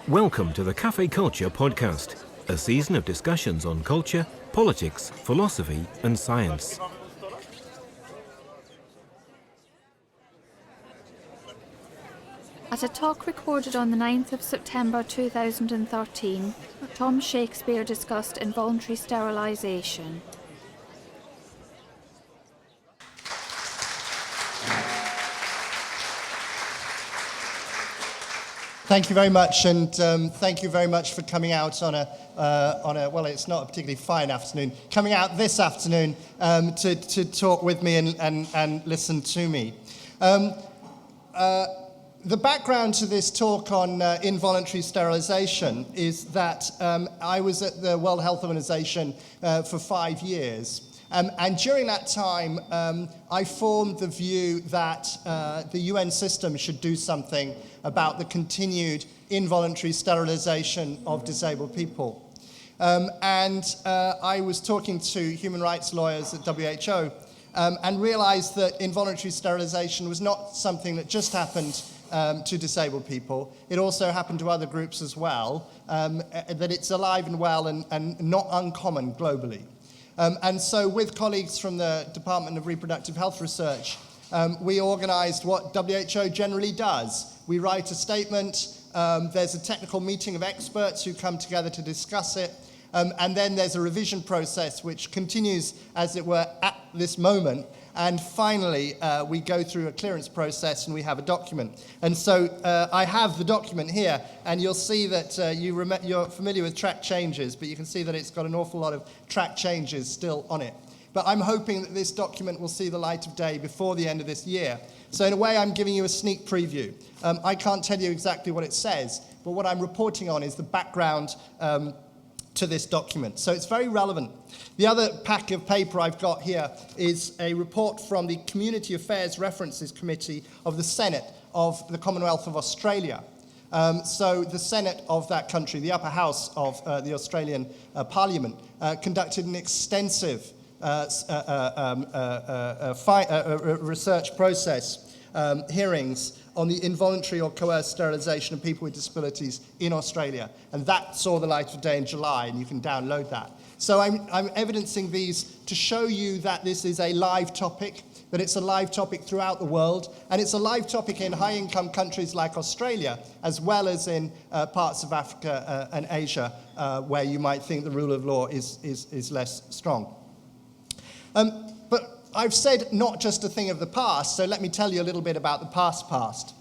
Welcome to the Cafe Culture podcast, a season of discussions on culture, politics, philosophy and science. At a talk recorded on the 9th of September 2013, Tom Shakespeare discussed involuntary sterilisation. Thank you very much, and thank you very much for coming out on a well, it's not a particularly fine afternoon, coming out this afternoon to talk with me and listen to me. The background to this talk on involuntary sterilisation is that I was at the World Health Organization for 5 years. And during that time, I formed the view that the UN system should do something about the continued involuntary sterilisation of disabled people. I was talking to human rights lawyers at WHO and realised that involuntary sterilisation was not something that just happened to disabled people. It also happened to other groups as well, that it's alive and well and not uncommon globally. And so with colleagues from the Department of Reproductive Health Research, we organised what WHO generally does. We write a statement, there's a technical meeting of experts who come together to discuss it, and then there's a revision process which continues, as it were, at this moment. And finally, we go through a clearance process and we have a document. And so I have the document here, and you'll see that you're familiar with track changes, but you can see that it's got an awful lot of track changes still on it. But I'm hoping that this document will see the light of day before the end of this year. So in a way, I'm giving you a sneak preview. I can't tell you exactly what it says, but what I'm reporting on is the background to this document. So it's very relevant. The other pack of paper I've got here is a report from the Community Affairs References Committee of the Senate of the Commonwealth of Australia. So the Senate of that country, the upper house of the Australian Parliament, conducted an extensive research process, hearings on the involuntary or coerced sterilisation of people with disabilities in Australia. And that saw the light of day in July, and you can download that. So I'm evidencing these to show you that this is a live topic, that it's a live topic throughout the world, and it's a live topic in high-income countries like Australia, as well as in parts of Africa and Asia, where you might think the rule of law is less strong. But I've said not just a thing of the past, so let me tell you a little bit about the past.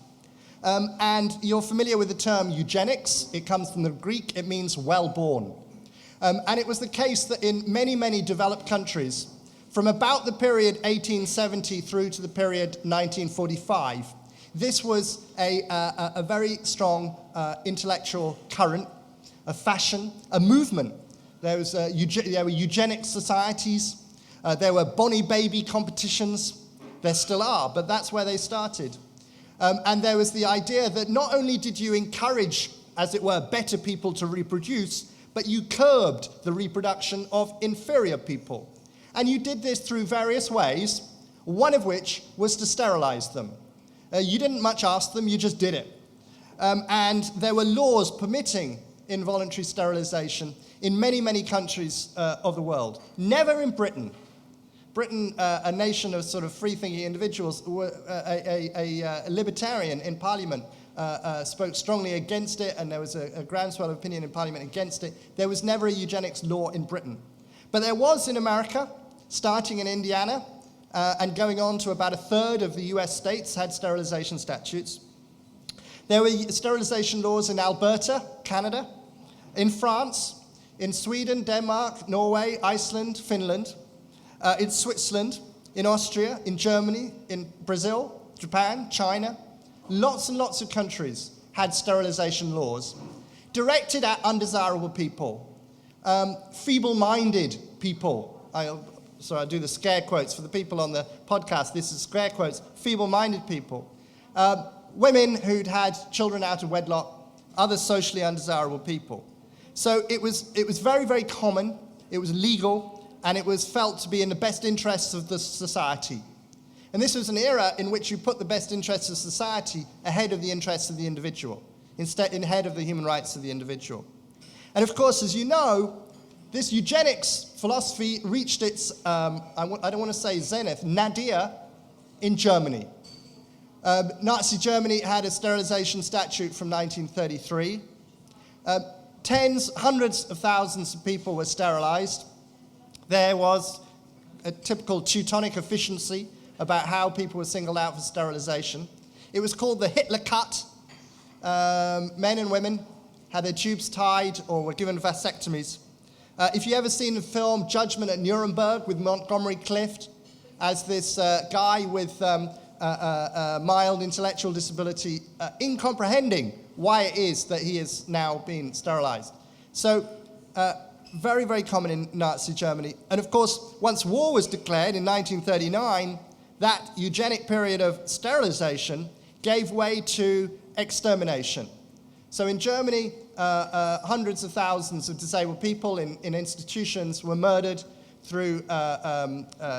And you're familiar with the term eugenics. It comes from the Greek. It means well-born. And it was the case that in many, many developed countries, from about the period 1870 through to the period 1945, this was a very strong intellectual current, a fashion, a movement. There were eugenic societies. There were Bonnie baby competitions. There still are, but that's where they started. And there was the idea that not only did you encourage, as it were, better people to reproduce, but you curbed the reproduction of inferior people. And you did this through various ways, one of which was to sterilize them. You didn't much ask them, you just did it. And there were laws permitting involuntary sterilization in many, many countries of the world. Never in Britain. Britain, a nation of sort of free-thinking individuals, a libertarian in Parliament spoke strongly against it, and there was a groundswell of opinion in Parliament against it. There was never a eugenics law in Britain. But there was in America, starting in Indiana, and going on to about a third of the US states had sterilization statutes. There were sterilization laws in Alberta, Canada, in France, in Sweden, Denmark, Norway, Iceland, Finland, in Switzerland, in Austria, in Germany, in Brazil, Japan, China. Lots and lots of countries had sterilization laws directed at undesirable people, feeble-minded people. I do the scare quotes for the people on the podcast. This is scare quotes. Feeble-minded people. Women who'd had children out of wedlock, other socially undesirable people. So it was very, very common. It was legal. And it was felt to be in the best interests of the society. And this was an era in which you put the best interests of society ahead of the interests of the individual. instead of the human rights of the individual. And of course, as you know, this eugenics philosophy reached its, I don't want to say zenith, nadir in Germany. Nazi Germany had a sterilization statute from 1933. Hundreds of thousands of people were sterilized. There was a typical Teutonic efficiency about how people were singled out for sterilization. It was called the Hitler cut. Men and women had their tubes tied or were given vasectomies. If you ever seen the film Judgment at Nuremberg with Montgomery Clift as this guy with mild intellectual disability, incomprehending why it is that he is now being sterilized. So very, very common in Nazi Germany. And of course, once war was declared in 1939, that eugenic period of sterilization gave way to extermination. So in Germany, hundreds of thousands of disabled people in institutions were murdered through,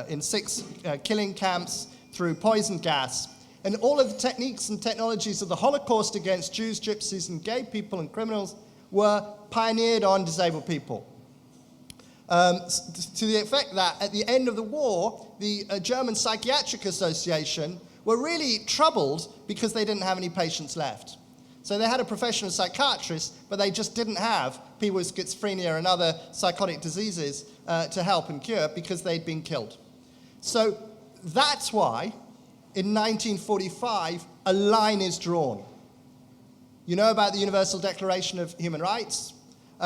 in 6 killing camps through poison gas. And all of the techniques and technologies of the Holocaust against Jews, gypsies, and gay people and criminals were pioneered on disabled people. To the effect that at the end of the war, the German Psychiatric Association were really troubled because they didn't have any patients left. So they had a professional psychiatrist, but they just didn't have people with schizophrenia and other psychotic diseases to help and cure because they'd been killed. So that's why, in 1945, a line is drawn. You know about the Universal Declaration of Human Rights.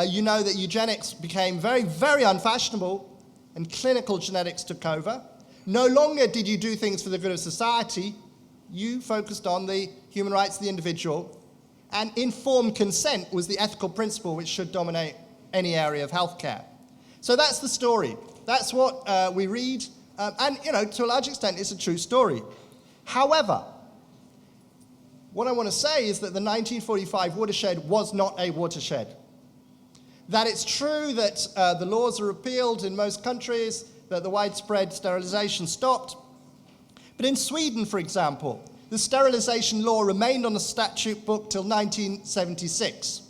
You know that eugenics became very, very unfashionable and clinical genetics took over. No longer did you do things for the good of society. You focused on the human rights of the individual. And informed consent was the ethical principle which should dominate any area of healthcare. So that's the story. That's what we read. And, you know, to a large extent, it's a true story. However, what I want to say is that the 1945 watershed was not a watershed. That it's true that the laws are repealed in most countries, that the widespread sterilization stopped. But in Sweden, for example, the sterilization law remained on the statute book till 1976.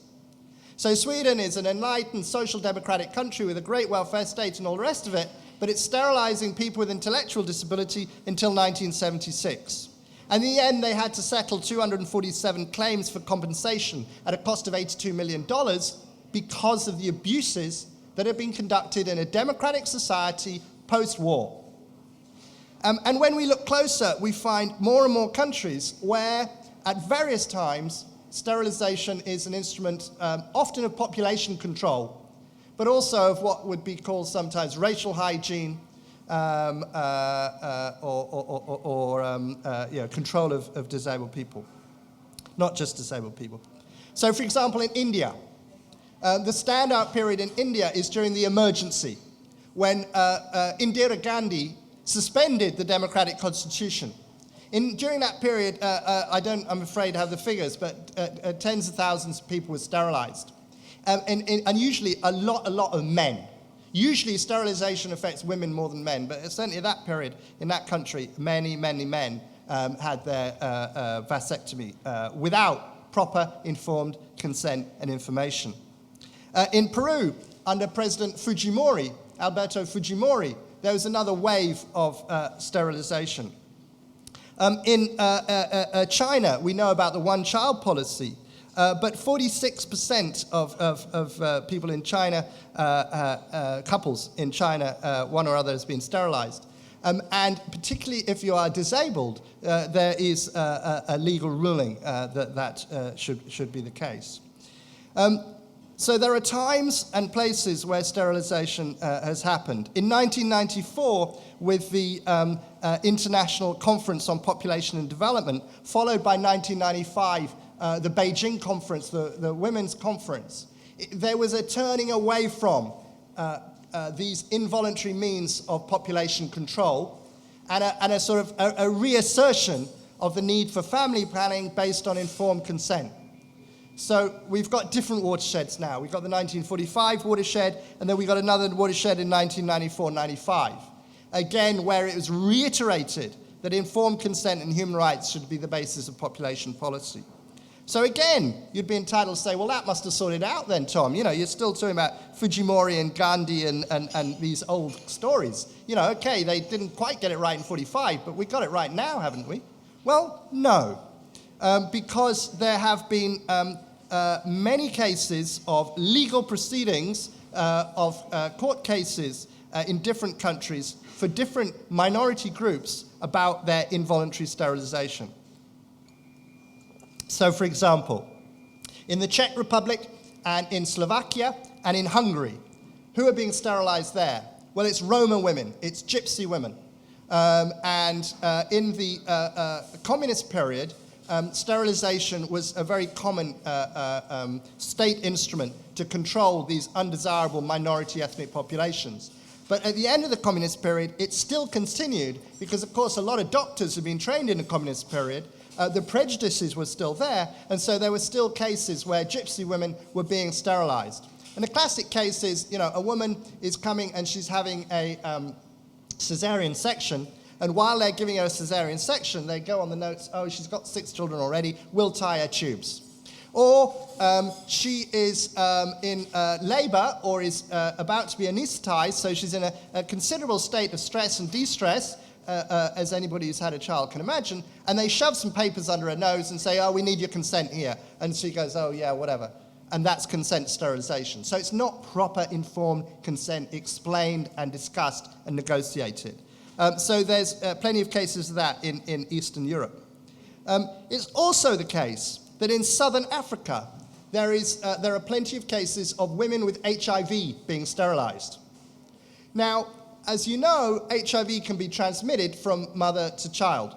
So Sweden is an enlightened social democratic country with a great welfare state and all the rest of it, but it's sterilizing people with intellectual disability until 1976. And in the end, they had to settle 247 claims for compensation at a cost of $82 million because of the abuses that had been conducted in a democratic society post-war. And when we look closer, we find more and more countries where, at various times, sterilization is an instrument often of population control, but also of what would be called sometimes racial hygiene or control of disabled people, not just disabled people. So, for example, in India, the standout period in India is during the emergency, when Indira Gandhi suspended the democratic constitution. During that period, I'm afraid, have the figures, but tens of thousands of people were sterilized. And usually a lot of men. Usually sterilization affects women more than men, but certainly at that period, in that country, many men had their vasectomy without proper informed consent and information. In Peru, under President Fujimori, Alberto Fujimori, there was another wave of sterilization. In China, we know about the one-child policy, but 46% of people in China, couples in China, one or other has been sterilized. And particularly if you are disabled, there is a legal ruling that should be the case. So there are times and places where sterilization has happened. In 1994, with the International Conference on Population and Development, followed by 1995, the Beijing Conference, the Women's Conference, there was a turning away from these involuntary means of population control and a sort of a reassertion of the need for family planning based on informed consent. So we've got different watersheds now. We've got the 1945 watershed, and then we've got another watershed in 1994-95. Again, where it was reiterated that informed consent and human rights should be the basis of population policy. So again, you'd be entitled to say, well, that must have sorted out then, Tom. You know, you're still talking about Fujimori and Gandhi and these old stories. You know, okay, they didn't quite get it right in 45, but we got it right now, haven't we? Well, no, because there have been many cases of legal proceedings, of court cases in different countries for different minority groups about their involuntary sterilization. So, for example, in the Czech Republic and in Slovakia and in Hungary, who are being sterilized there? Well, it's Roma women, it's gypsy women. In the communist period, sterilization was a very common state instrument to control these undesirable minority ethnic populations. But at the end of the communist period, it still continued because, of course, a lot of doctors had been trained in the communist period. The prejudices were still there, and so there were still cases where gypsy women were being sterilized. And the classic case is, you know, a woman is coming and she's having a cesarean section, and while they're giving her a cesarean section, they go on the notes, oh, she's got 6 children already, we'll tie her tubes. Or she is in labor or is about to be anesthetized, so she's in a considerable state of stress and de-stress, as anybody who's had a child can imagine, and they shove some papers under her nose and say, oh, we need your consent here. And she goes, oh, yeah, whatever. And that's consent sterilization. So it's not proper informed consent explained and discussed and negotiated. So there's plenty of cases of that in Eastern Europe. It's also the case that in Southern Africa, there are plenty of cases of women with HIV being sterilized. Now, as you know, HIV can be transmitted from mother to child.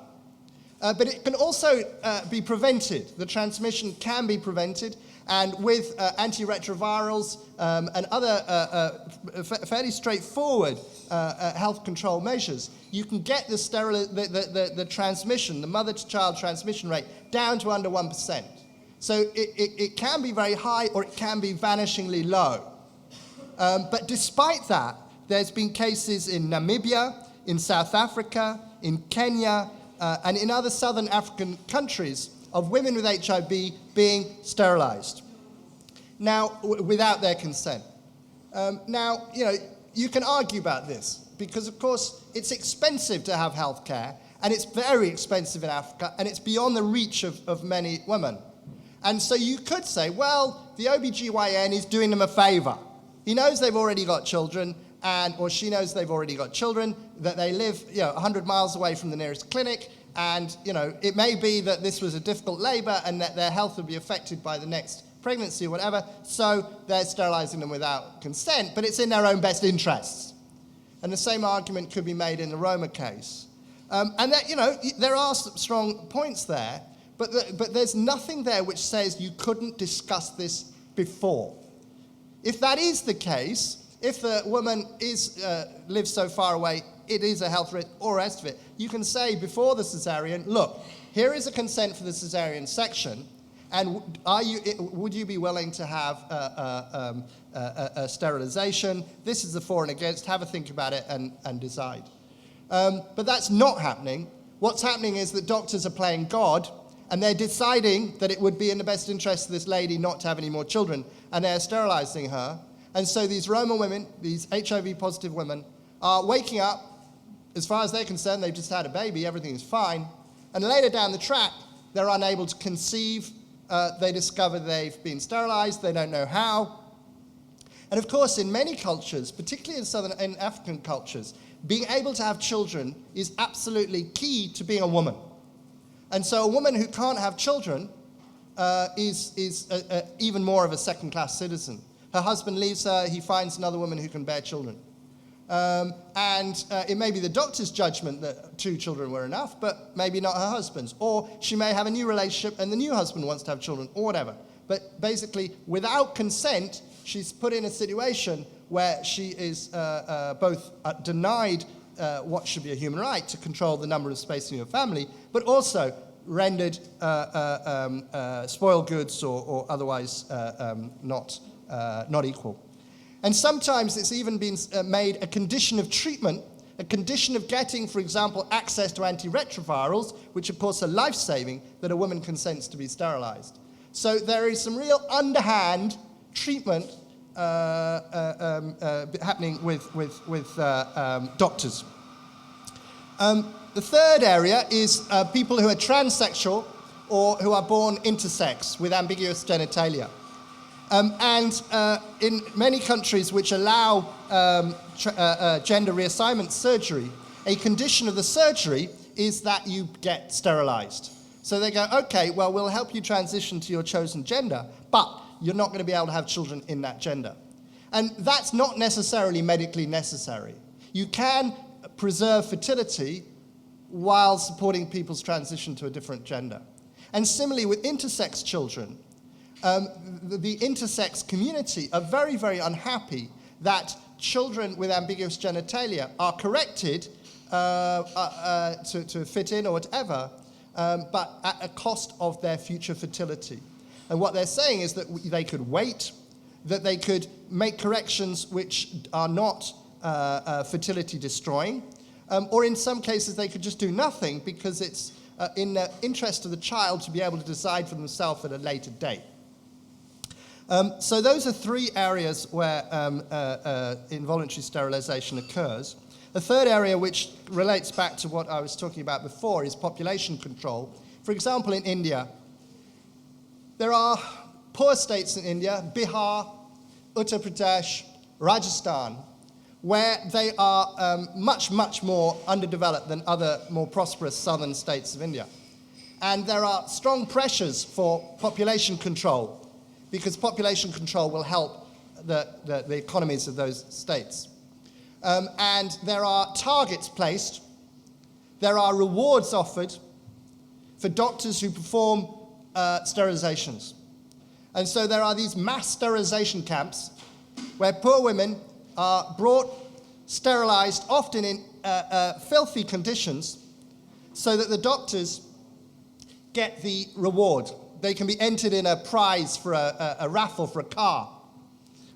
But it can also be prevented. The transmission can be prevented, and with antiretrovirals and other fairly straightforward health control measures, you can get the transmission, the mother-to-child transmission rate, down to under 1%. So it can be very high or it can be vanishingly low. But despite that, there's been cases in Namibia, in South Africa, in Kenya, and in other southern African countries of women with HIV being sterilized. Now, without their consent. Now, you know, you can argue about this because, of course, it's expensive to have health care, and it's very expensive in Africa, and it's beyond the reach of many women. And so you could say, well, the OBGYN is doing them a favor. He knows they've already got children, or she knows they've already got children, that they live, 100 miles away from the nearest clinic, and, it may be that this was a difficult labor and that their health would be affected by the next pregnancy or whatever, so they're sterilizing them without consent, but it's in their own best interests. And the same argument could be made in the Roma case. And that, there are some strong points there, but there's nothing there which says you couldn't discuss this before. If that is the case, if the woman lives so far away, it is a health risk, or rest of it, you can say before the cesarean, look, here is a consent for the cesarean section, and would you be willing to have a sterilization? This is the for and against. Have a think about it and decide. But that's not happening. What's happening is that doctors are playing God, and they're deciding that it would be in the best interest of this lady not to have any more children, and they're sterilizing her. And so these Roma women, these HIV-positive women, are waking up. As far as they're concerned, they've just had a baby, everything's fine. And later down the track, they're unable to conceive. They discover they've been sterilized, they don't know how. And of course, in many cultures, particularly in Southern and African cultures, being able to have children is absolutely key to being a woman. And so a woman who can't have children is even more of a second-class citizen. Her husband leaves her, he finds another woman who can bear children. It may be the doctor's judgment that 2 children were enough, but maybe not her husband's. Or she may have a new relationship and the new husband wants to have children, or whatever. But basically, without consent, she's put in a situation where she is both denied what should be a human right to control the number of space in your family, but also rendered spoiled goods or otherwise not equal. And sometimes it's even been made a condition of treatment, a condition of getting, for example, access to antiretrovirals, which of course are life-saving, that a woman consents to be sterilized. So there is some real underhand treatment happening with doctors. The third area is people who are transsexual or who are born intersex with ambiguous genitalia. In many countries which allow gender reassignment surgery, a condition of the surgery is that you get sterilized. So they go, okay, well, we'll help you transition to your chosen gender, but you're not going to be able to have children in that gender. And that's not necessarily medically necessary. You can preserve fertility while supporting people's transition to a different gender. And similarly with intersex children, the intersex community are very, very unhappy that children with ambiguous genitalia are corrected to fit in or whatever, but at a cost of their future fertility. And what they're saying is that they could wait, that they could make corrections which are not fertility destroying, or in some cases they could just do nothing because it's in the interest of the child to be able to decide for themselves at a later date. So those are three areas where involuntary sterilization occurs. The third area, which relates back to what I was talking about before, is population control. For example, in India, there are poor states in India, Bihar, Uttar Pradesh, Rajasthan, where they are much, much more underdeveloped than other more prosperous southern states of India. And there are strong pressures for population control, because population control will help the economies of those states. And there are targets placed, there are rewards offered for doctors who perform sterilizations. And so there are these mass sterilization camps where poor women are brought, sterilized, often in filthy conditions, so that the doctors get the reward. They can be entered in a prize for a raffle for a car,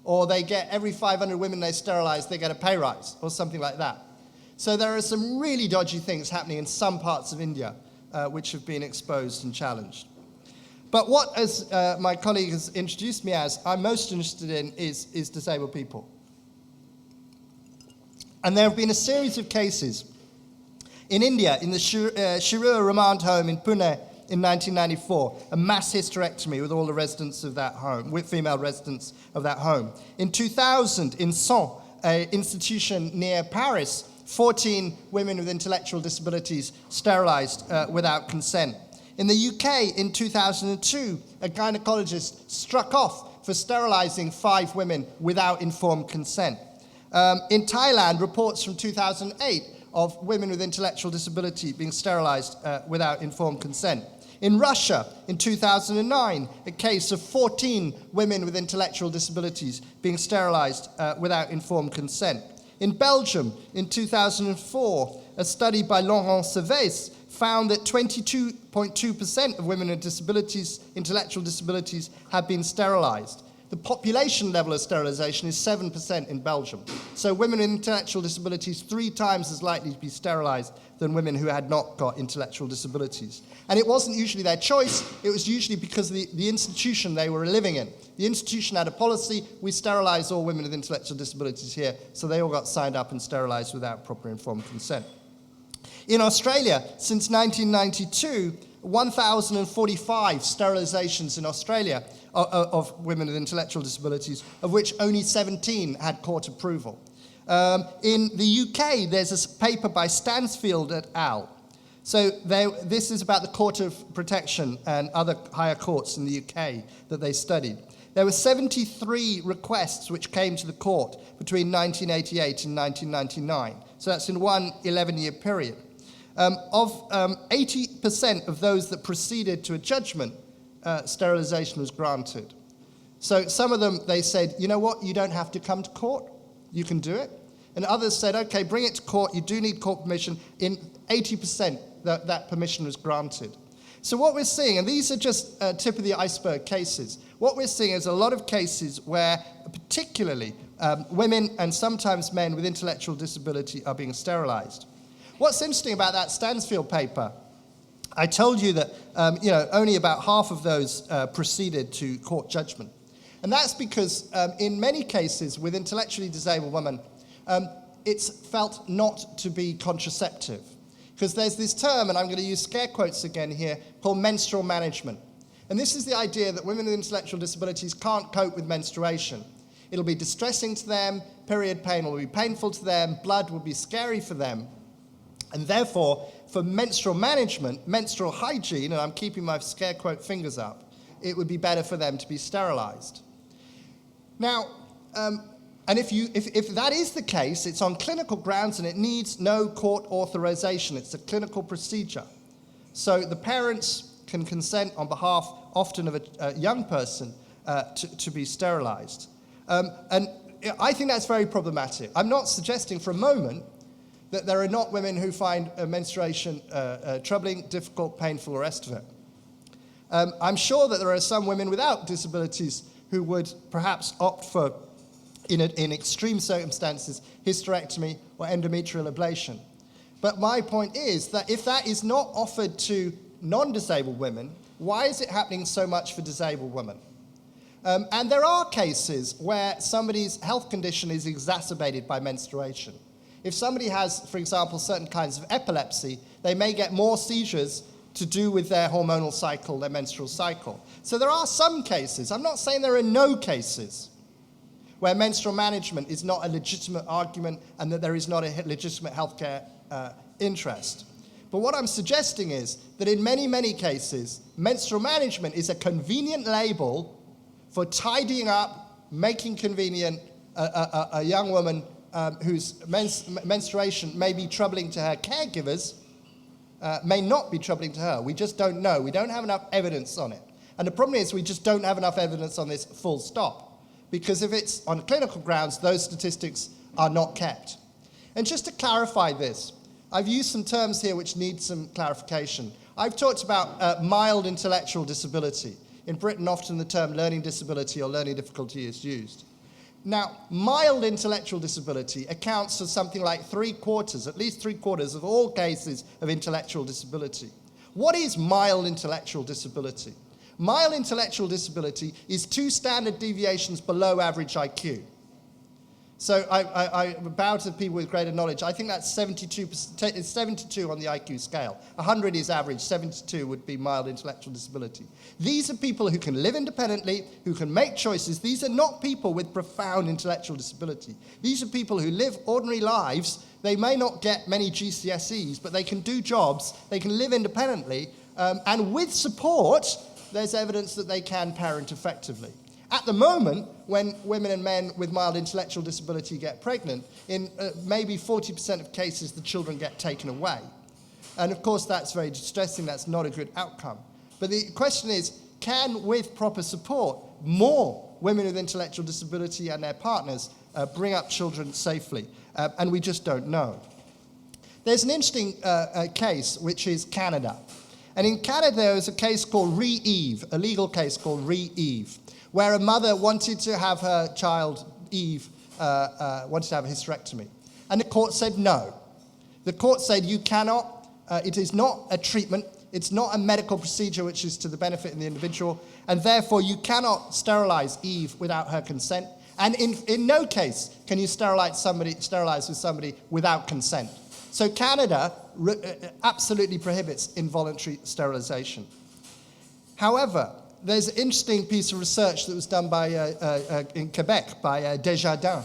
or they get, every 500 women they sterilize, they get a pay rise, or something like that. So there are some really dodgy things happening in some parts of India which have been exposed and challenged. But what, as my colleague has introduced me as, I'm most interested in is disabled people. And there have been a series of cases in India, in the Shirur Remand home in Pune in 1994, a mass hysterectomy with all the residents of that home, with female residents of that home. In 2000, in Sens, an institution near Paris, 14 women with intellectual disabilities sterilized without consent. In the UK, in 2002, a gynecologist struck off for sterilizing 5 women without informed consent. In Thailand, reports from 2008 of women with intellectual disability being sterilized without informed consent. In Russia, in 2009, a case of 14 women with intellectual disabilities being sterilized without informed consent. In Belgium, in 2004, a study by Laurent Servais found that 22.2% of women with disabilities, intellectual disabilities, have been sterilized. The population level of sterilization is 7% in Belgium. So women with intellectual disabilities 3 times as likely to be sterilized than women who had not got intellectual disabilities. And it wasn't usually their choice, it was usually because of the institution they were living in. The institution had a policy, we sterilize all women with intellectual disabilities here, so they all got signed up and sterilized without proper informed consent. In Australia, since 1992, 1,045 sterilizations in Australia of women with intellectual disabilities, of which only 17 had court approval. In the UK, there's a paper by Stansfield et al. So this is about the Court of Protection and other higher courts in the UK that they studied. There were 73 requests which came to the court between 1988 and 1999. So that's in one 11-year period. Of 80% of those that proceeded to a judgment, sterilization was granted. So some of them, they said, you know what, you don't have to come to court, you can do it. And others said, okay, bring it to court, you do need court permission. In 80%, that permission was granted. So what we're seeing, and these are just tip of the iceberg cases, what we're seeing is a lot of cases where particularly women and sometimes men with intellectual disability are being sterilized. What's interesting about that Stansfield paper, I told you that only about half of those proceeded to court judgment. And that's because in many cases with intellectually disabled women, it's felt not to be contraceptive. Because there's this term, and I'm going to use scare quotes again here, called menstrual management. And this is the idea that women with intellectual disabilities can't cope with menstruation. It'll be distressing to them, period pain will be painful to them, blood will be scary for them. And therefore, for menstrual management, menstrual hygiene, and I'm keeping my scare quote fingers up, it would be better for them to be sterilized. Now, and if that is the case, it's on clinical grounds and it needs no court authorization. It's a clinical procedure. So the parents can consent on behalf, often of a young person, to be sterilized. And I think that's very problematic. I'm not suggesting for a moment that there are not women who find menstruation troubling, difficult, painful, or rest of it. I'm sure that there are some women without disabilities who would perhaps opt for, in extreme circumstances, hysterectomy or endometrial ablation. But my point is that if that is not offered to non-disabled women, why is it happening so much for disabled women? And there are cases where somebody's health condition is exacerbated by menstruation. If somebody has, for example, certain kinds of epilepsy, they may get more seizures to do with their hormonal cycle, their menstrual cycle. So there are some cases, I'm not saying there are no cases, where menstrual management is not a legitimate argument and that there is not a legitimate healthcare interest. But what I'm suggesting is that in many, many cases, menstrual management is a convenient label for tidying up, making convenient a young woman whose menstruation may be troubling to her caregivers, may not be troubling to her. We just don't know. We don't have enough evidence on it. And the problem is we just don't have enough evidence on this full stop. Because if it's on clinical grounds, those statistics are not kept. And just to clarify this, I've used some terms here which need some clarification. I've talked about mild intellectual disability. In Britain, often the term learning disability or learning difficulty is used. Now, mild intellectual disability accounts for something like at least three quarters of all cases of intellectual disability. What is mild intellectual disability? Mild intellectual disability is 2 standard deviations below average IQ. So I bow to people with greater knowledge. I think that's 72%, it's 72 on the IQ scale. 100 is average, 72 would be mild intellectual disability. These are people who can live independently, who can make choices. These are not people with profound intellectual disability. These are people who live ordinary lives. They may not get many GCSEs, but they can do jobs, they can live independently, and with support, there's evidence that they can parent effectively. At the moment, when women and men with mild intellectual disability get pregnant, in maybe 40% of cases, the children get taken away. And of course, that's very distressing. That's not a good outcome. But the question is, can, with proper support, more women with intellectual disability and their partners bring up children safely? And we just don't know. There's an interesting case, which is Canada. And in Canada, there was a case called Re-Eve, a legal case called Re-Eve, where a mother wanted to have her child, Eve, wanted to have a hysterectomy. And the court said no. The court said you cannot, it is not a treatment, it's not a medical procedure which is to the benefit of the individual, and therefore you cannot sterilize Eve without her consent. And in no case can you sterilize with somebody without consent. So Canada absolutely prohibits involuntary sterilization. However, there's an interesting piece of research that was done in Quebec by Desjardins.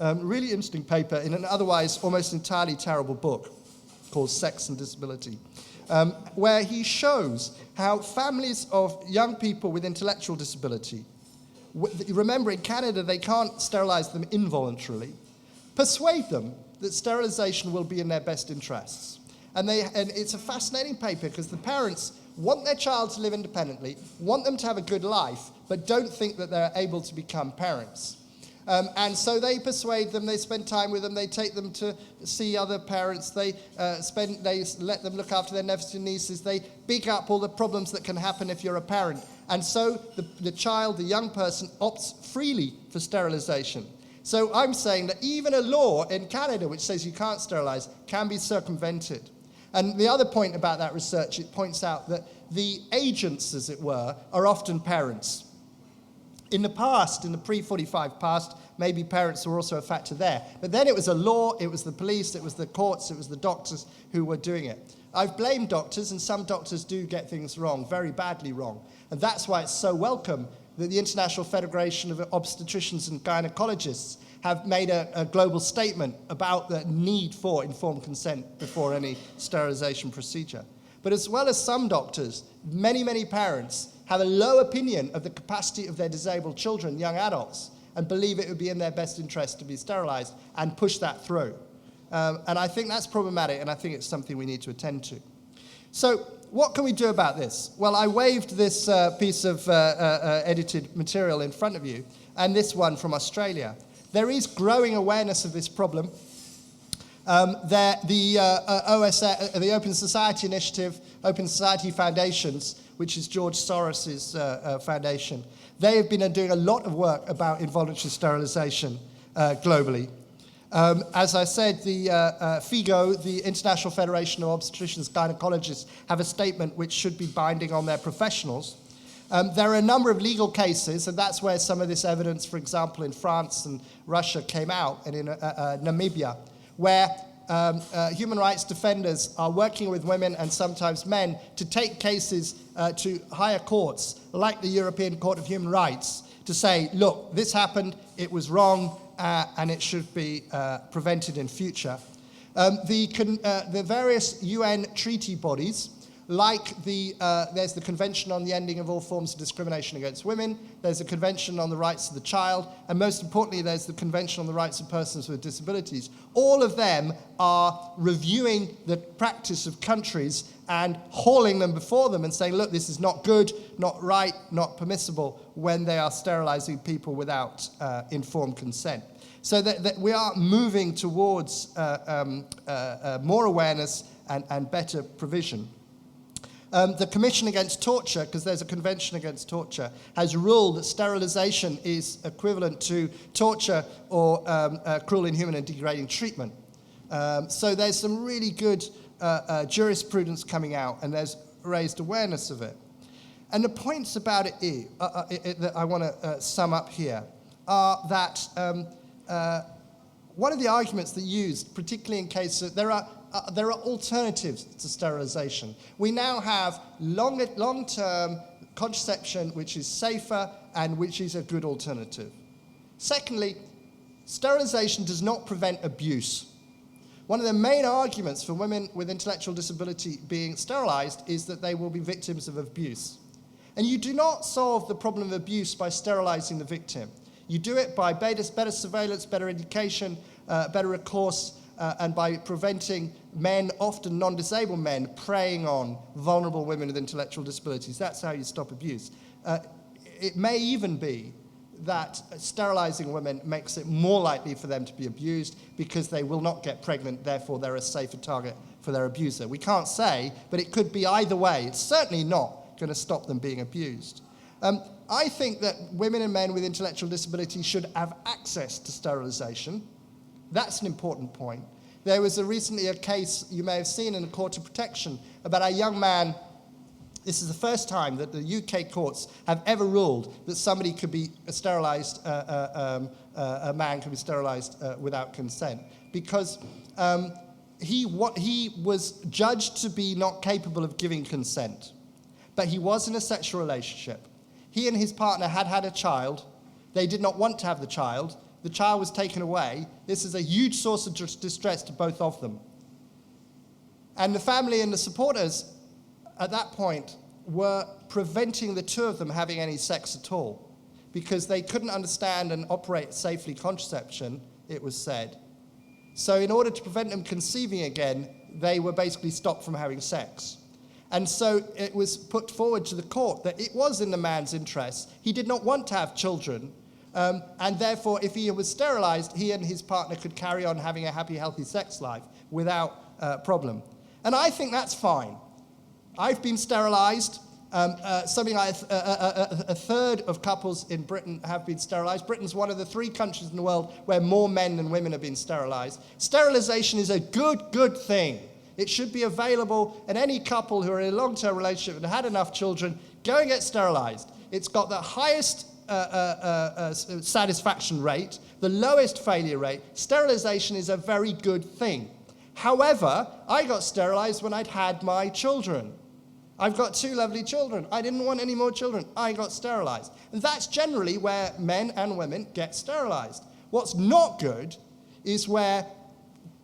Really interesting paper in an otherwise almost entirely terrible book called Sex and Disability, where he shows how families of young people with intellectual disability, remember in Canada they can't sterilize them involuntarily, persuade them that sterilization will be in their best interests. And it's a fascinating paper because the parents want their child to live independently, want them to have a good life, but don't think that they're able to become parents. And so they persuade them, they spend time with them, they take them to see other parents, they let them look after their nephews and nieces, they big up all the problems that can happen if you're a parent. And so the child, the young person, opts freely for sterilization. So I'm saying that even a law in Canada which says you can't sterilize can be circumvented. And the other point about that research, it points out that the agents, as it were, are often parents. In the past, in the pre-45 past, maybe parents were also a factor there. But then it was a law, it was the police, it was the courts, it was the doctors who were doing it. I've blamed doctors, and some doctors do get things wrong, very badly wrong. And that's why it's so welcome that the International Federation of Obstetricians and Gynecologists have made a global statement about the need for informed consent before any sterilization procedure. But as well as some doctors, many, many parents have a low opinion of the capacity of their disabled children, young adults, and believe it would be in their best interest to be sterilized and push that through. And I think that's problematic, and I think it's something we need to attend to. So what can we do about this? Well, I waved this piece of edited material in front of you, and this one from Australia. There is growing awareness of this problem. The Open Society Initiative, Open Society Foundations, which is George Soros's foundation, they have been doing a lot of work about involuntary sterilization globally. As I said, the FIGO, the International Federation of Obstetricians and Gynecologists, have a statement which should be binding on their professionals. There are a number of legal cases, and that's where some of this evidence, for example, in France and Russia came out, and in Namibia, where human rights defenders are working with women and sometimes men to take cases to higher courts, like the European Court of Human Rights, to say, look, this happened, it was wrong, and it should be prevented in future. The various UN treaty bodies, like there's the Convention on the Ending of All Forms of Discrimination Against Women, there's the Convention on the Rights of the Child, and most importantly, there's the Convention on the Rights of Persons with Disabilities. All of them are reviewing the practice of countries and hauling them before them and saying, look, this is not good, not right, not permissible, when they are sterilizing people without informed consent. So that we are moving towards more awareness and better provision. The Commission Against Torture, because there's a Convention Against Torture, has ruled that sterilization is equivalent to torture or cruel, inhuman, and degrading treatment. So there's some really good jurisprudence coming out, and there's raised awareness of it. And the points about it that I want to sum up here are that one of the arguments that used, particularly in case there are alternatives to sterilization. We now have long-term contraception which is safer and which is a good alternative. Secondly, sterilization does not prevent abuse. One of the main arguments for women with intellectual disability being sterilized is that they will be victims of abuse. And you do not solve the problem of abuse by sterilizing the victim. You do it by better surveillance, better education, better recourse, and by preventing men, often non-disabled men, preying on vulnerable women with intellectual disabilities. That's how you stop abuse. It may even be that sterilizing women makes it more likely for them to be abused because they will not get pregnant, therefore they're a safer target for their abuser. We can't say, but it could be either way. It's certainly not going to stop them being abused. I think that women and men with intellectual disability should have access to sterilization. That's an important point. There was recently a case you may have seen in the Court of Protection about a young man. This is the first time that the UK courts have ever ruled that somebody could be sterilized, a man could be sterilized without consent, because he was judged to be not capable of giving consent, but he was in a sexual relationship. He and his partner had a child. They did not want to have the child. The child was taken away. This is a huge source of distress to both of them. And the family and the supporters at that point were preventing the two of them having any sex at all because they couldn't understand and operate safely contraception, it was said. So in order to prevent them conceiving again, they were basically stopped from having sex. And so it was put forward to the court that it was in the man's interest. He did not want to have children, and therefore, if he was sterilized, he and his partner could carry on having a happy, healthy sex life without problem. And I think that's fine. I've been sterilized. Something like a third of couples in Britain have been sterilized. Britain's one of the 3 countries in the world where more men than women have been sterilized. Sterilization is a good thing. It should be available, and any couple who are in a long-term relationship and had enough children, go and get sterilised. It's got the highest satisfaction rate, the lowest failure rate. Sterilisation is a very good thing. However, I got sterilised when I'd had my children. I've got 2 lovely children. I didn't want any more children. I got sterilised. And that's generally where men and women get sterilised. What's not good is where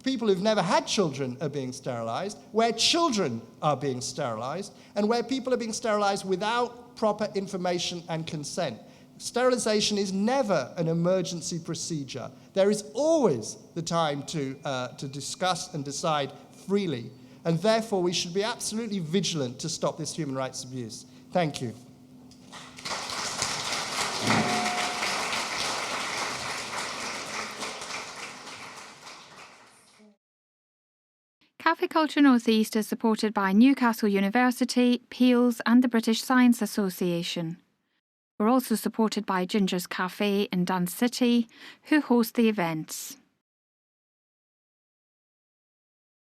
people who've never had children are being sterilised, where children are being sterilised, and where people are being sterilised without proper information and consent. Sterilisation is never an emergency procedure. There is always the time to discuss and decide freely, and therefore we should be absolutely vigilant to stop this human rights abuse. Thank you. Cafe Culture North East is supported by Newcastle University, Peels and the British Science Association. We're also supported by Ginger's Cafe in Dance City, who host the events.